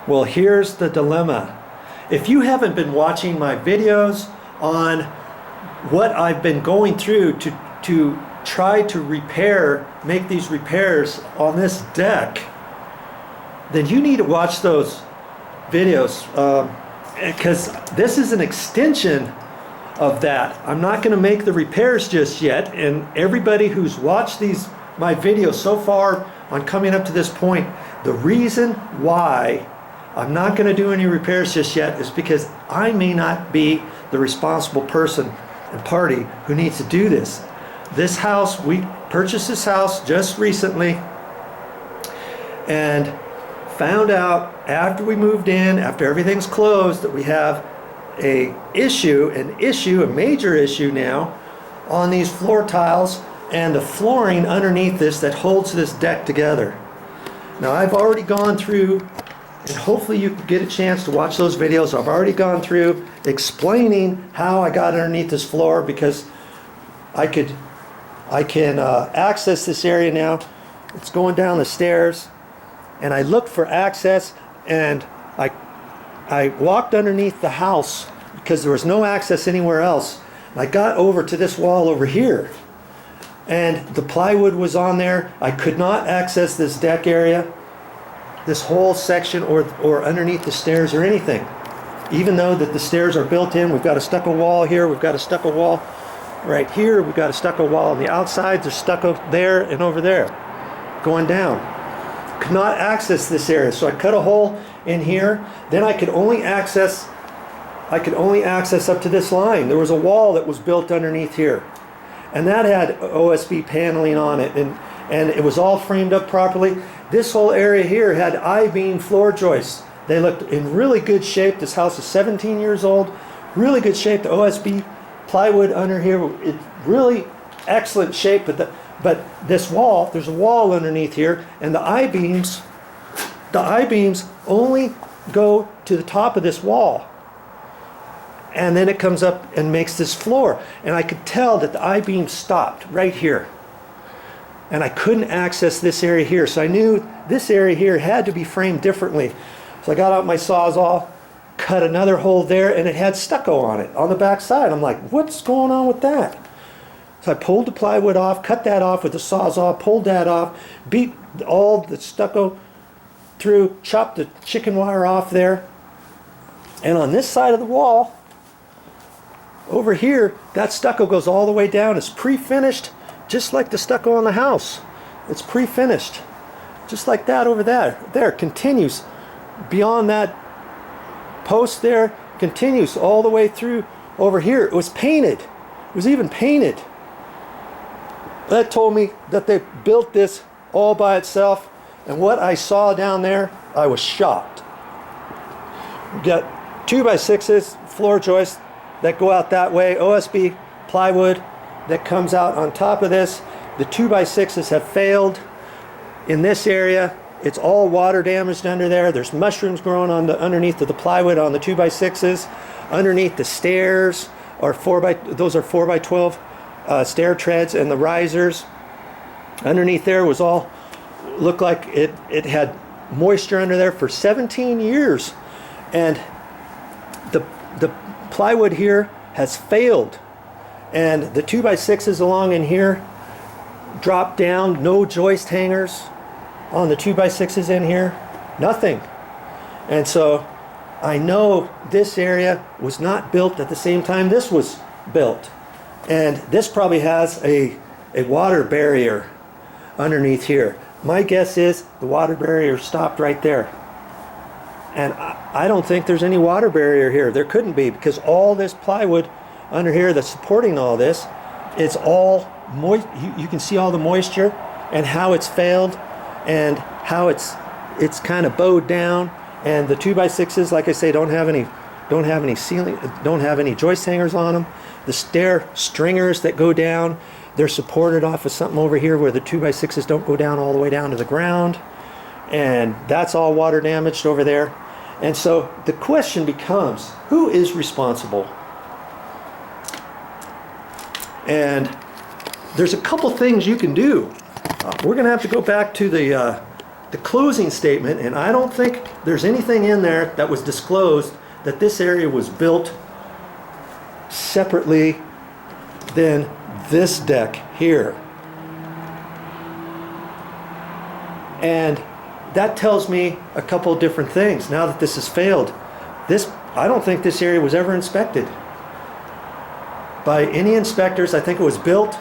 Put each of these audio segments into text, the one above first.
Well, here's the dilemma. If you haven't been watching my videos on what I've been going through to try to make these repairs on this deck, then you need to watch those videos, because this is an extension of that. I'm not going to make the repairs just yet, and everybody who's watched my videos so far on coming up to this point, the reason why I'm not going to do any repairs just yet is because I may not be the responsible person and party who needs to do this. This house, we purchased this house just recently and found out after we moved in, after everything's closed, that we have a major issue now on these floor tiles and the flooring underneath this that holds this deck together. Now I've already gone through, and hopefully you can get a chance to watch those videos. I've already gone through explaining how I got underneath this floor, because I can access this area now. It's going down the stairs, and I looked for access, and I walked underneath the house because there was no access anywhere else. And I got over to this wall over here, and the plywood was on there. I could not access this deck area, this whole section, or underneath the stairs or anything. Even though that the stairs are built in, we've got a stucco wall here, we've got a stucco wall right here, we've got a stucco wall on the outside, there's stucco there and over there going down. Could not access this area, so I cut a hole in here. Then I could only access up to this line. There was a wall that was built underneath here, and that had OSB paneling on it, and it was all framed up properly. This whole area here had I-beam floor joists. They looked in really good shape. This house is 17 years old, really good shape. The OSB plywood under here, it's really excellent shape. But this wall, there's a wall underneath here, and the I-beams only go to the top of this wall, and then it comes up and makes this floor. And I could tell that the I-beam stopped right here, and I couldn't access this area here, so I knew this area here had to be framed differently. So I got out my Sawzall, cut another hole there, and it had stucco on it on the back side. I'm like, what's going on with that? So I pulled the plywood off, cut that off with the Sawzall, pulled that off, beat all the stucco through, chopped the chicken wire off there. And on this side of the wall, over here, that stucco goes all the way down. It's pre-finished, just like the stucco on the house. It's pre-finished, just like that over there. There, continues beyond that post there, continues all the way through over here. It was painted. It was even painted. That told me that they built this all by itself, and what I saw down there, I was shocked. We got 2x6s, floor joists that go out that way, OSB plywood that comes out on top of this. The 2x6s have failed in this area. It's all water damaged under there. There's mushrooms growing underneath of the plywood on the 2x6s. Underneath the stairs are 4x12 stair treads, and the risers underneath there was all, looked like it had moisture under there for 17 years. And the plywood here has failed, and the 2x6s along in here dropped down. No joist hangers on the 2x6s in here, nothing. And so I know this area was not built at the same time this was built, and this probably has a water barrier underneath here. My guess is the water barrier stopped right there, and I don't think there's any water barrier here. There couldn't be, because all this plywood under here that's supporting all this, it's all moist. You can see all the moisture and how it's failed, and how it's kind of bowed down. And the 2x6s, like I say, don't have any ceiling, don't have any joist hangers on them. The stair stringers that go down, they're supported off of something over here where the 2x6s don't go down all the way down to the ground, and that's all water damaged over there. And so the question becomes, who is responsible? And there's a couple things you can do. We're going to have to go back to the the closing statement, and I don't think there's anything in there that was disclosed that this area was built separately than this deck here. And that tells me a couple of different things. Now that this has failed, I don't think this area was ever inspected by any inspectors. I think it was built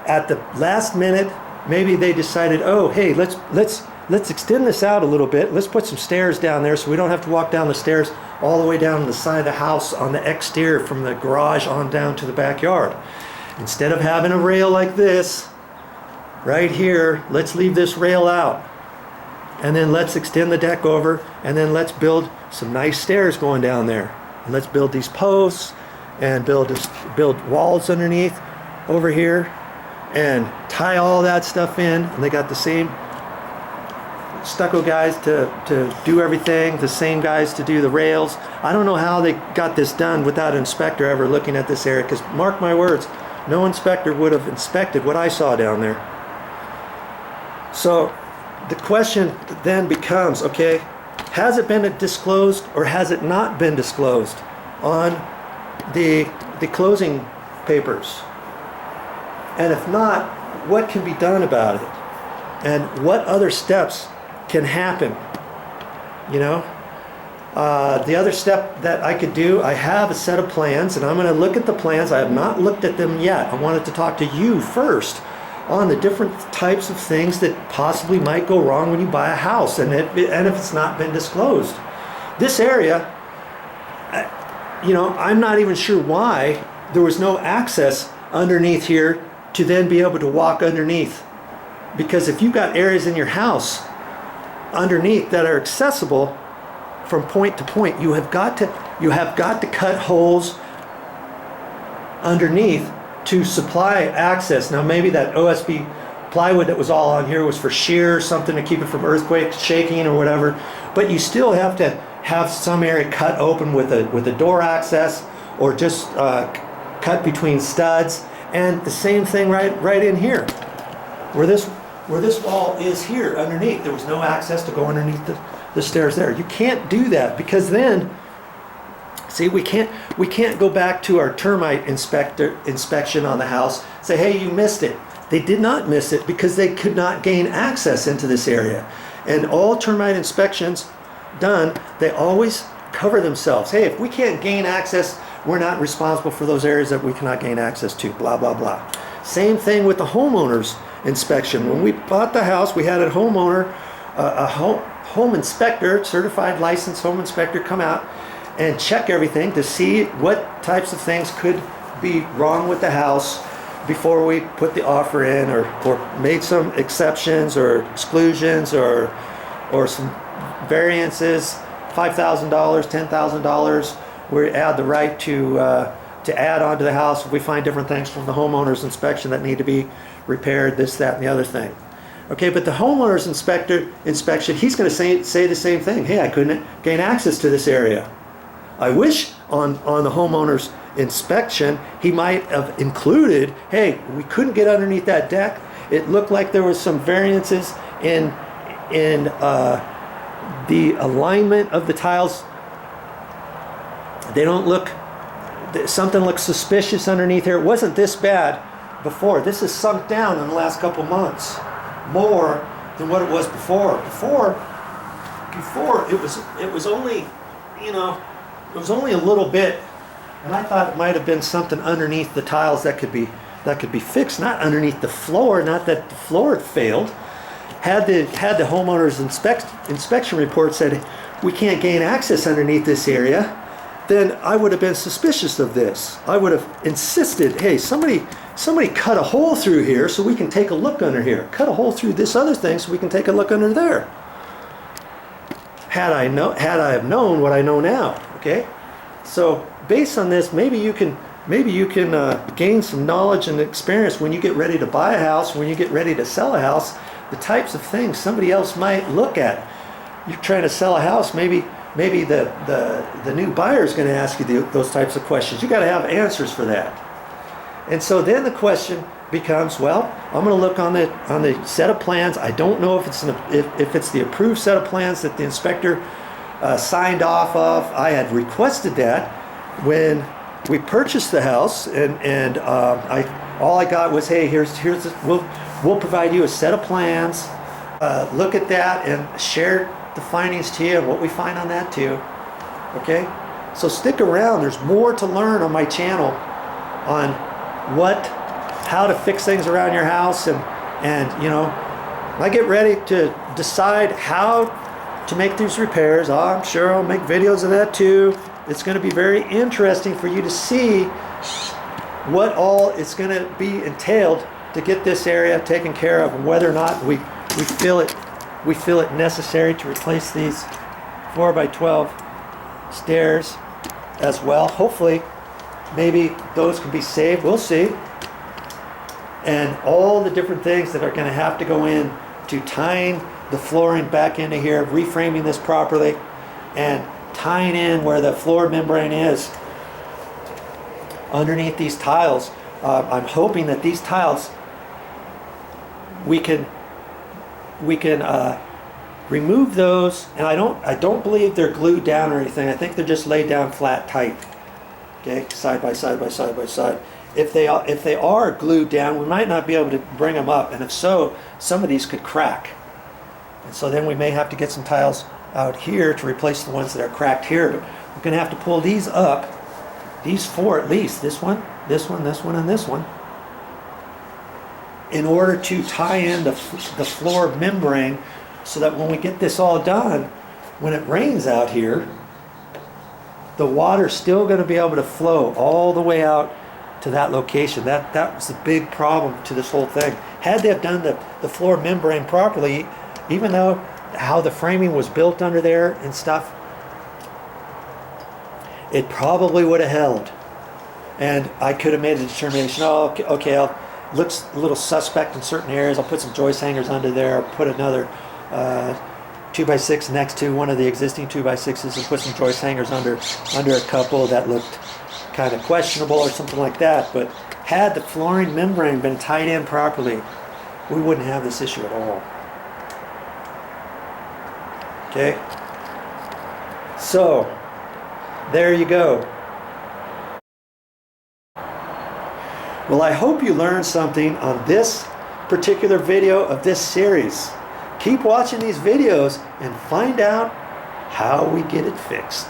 at the last minute. Maybe they decided, oh, hey, let's extend this out a little bit. Let's put some stairs down there so we don't have to walk down the stairs all the way down to the side of the house on the exterior from the garage on down to the backyard. Instead of having a rail like this right here, let's leave this rail out. And then let's extend the deck over, and then let's build some nice stairs going down there. And let's build these posts and build walls underneath over here and tie all that stuff in. And they got the same stucco guys to do everything, the same guys to do the rails. I don't know how they got this done without an inspector ever looking at this area, because mark my words, no inspector would have inspected what I saw down there. So the question then becomes, okay, has it been disclosed or has it not been disclosed on the closing papers? And if not, what can be done about it? And what other steps can happen? You know, the other step that I could do, I have a set of plans, and I'm going to look at the plans. I have not looked at them yet. I wanted to talk to you first on the different types of things that possibly might go wrong when you buy a house, and if it's not been disclosed. This area, you know, I'm not even sure why there was no access underneath here to then be able to walk underneath. Because if you've got areas in your house underneath that are accessible from point to point, you have got to cut holes underneath to supply access. Now maybe that OSB plywood that was all on here was for shear or something to keep it from earthquakes, shaking or whatever, but you still have to have some area cut open with a door access, or just cut between studs. And the same thing right in here where this wall is here underneath. There was no access to go underneath the stairs there. You can't do that, because then, see, we can't go back to our termite inspection on the house, say, hey, you missed it. They did not miss it because they could not gain access into this area. And all termite inspections done, they always cover themselves. Hey, if we can't gain access, we're not responsible for those areas that we cannot gain access to, blah, blah, blah. Same thing with the homeowner's inspection. When we bought the house, we had a homeowner, a home inspector, certified licensed home inspector, come out and check everything to see what types of things could be wrong with the house before we put the offer in, or made some exceptions or exclusions or some variances, $5,000, $10,000. We add the right to add onto the house if we find different things from the homeowner's inspection that need to be repaired, this, that, and the other thing. Okay, but the homeowner's inspection, he's going to say the same thing. Hey, I couldn't gain access to this area. I wish on the homeowner's inspection he might have included, hey, we couldn't get underneath that deck. It looked like there was some variances in the alignment of the tiles. They don't look, something looks suspicious underneath here. It wasn't this bad before. This has sunk down in the last couple months more than what it was before. Before it was only, you know, it was only a little bit, and I thought it might have been something underneath the tiles that could be fixed, not underneath the floor. Not that the floor had failed. Had the homeowner's inspection report said we can't gain access underneath this area, then I would have been suspicious of this. I would have insisted, hey, somebody cut a hole through here so we can take a look under here. Cut a hole through this other thing so we can take a look under there. Had I have known what I know now, okay? So based on this, maybe you can gain some knowledge and experience when you get ready to buy a house, when you get ready to sell a house, the types of things somebody else might look at. You're trying to sell a house, maybe the new buyer is going to ask you those types of questions. You got to have answers for that. And so then the question becomes, well, I'm going to look on the set of plans. I don't know if it's the approved set of plans that the inspector signed off of. I had requested that when we purchased the house, and all I got was, hey, we'll provide you a set of plans. Look at that and share the findings to you and what we find on that too. Okay, so stick around. There's more to learn on my channel on how to fix things around your house, and you know, I get ready to decide how to make these repairs. I'm sure I'll make videos of that too. It's going to be very interesting for you to see what all it's going to be entailed to get this area taken care of, and whether or not we feel it necessary to replace these 4x12 stairs as well. Hopefully, maybe those can be saved. We'll see. And all the different things that are going to have to go in to tying the flooring back into here, reframing this properly, and tying in where the floor membrane is underneath these tiles. I'm hoping that these tiles we can remove those, and I don't believe they're glued down or anything. I think they're just laid down flat tight. Okay, side by side by side by side. If they are glued down, we might not be able to bring them up, and if so, some of these could crack. And so then we may have to get some tiles out here to replace the ones that are cracked here. But we're going to have to pull these up, these four at least, this one, this one, this one, and this one, in order to tie in the floor membrane, so that when we get this all done, when it rains out here, the water's still going to be able to flow all the way out to that location. That was the big problem to this whole thing. Had they have done the floor membrane properly, even though how the framing was built under there and stuff, it probably would have held. And I could have made a determination, okay, looks a little suspect in certain areas. I'll put some joist hangers under there, put another 2x6 next to one of the existing 2x6s, and put some joist hangers under a couple that looked kind of questionable or something like that. But had the flooring membrane been tied in properly, we wouldn't have this issue at all. Okay, so there you go. Well, I hope you learned something on this particular video of this series. Keep watching these videos and find out how we get it fixed.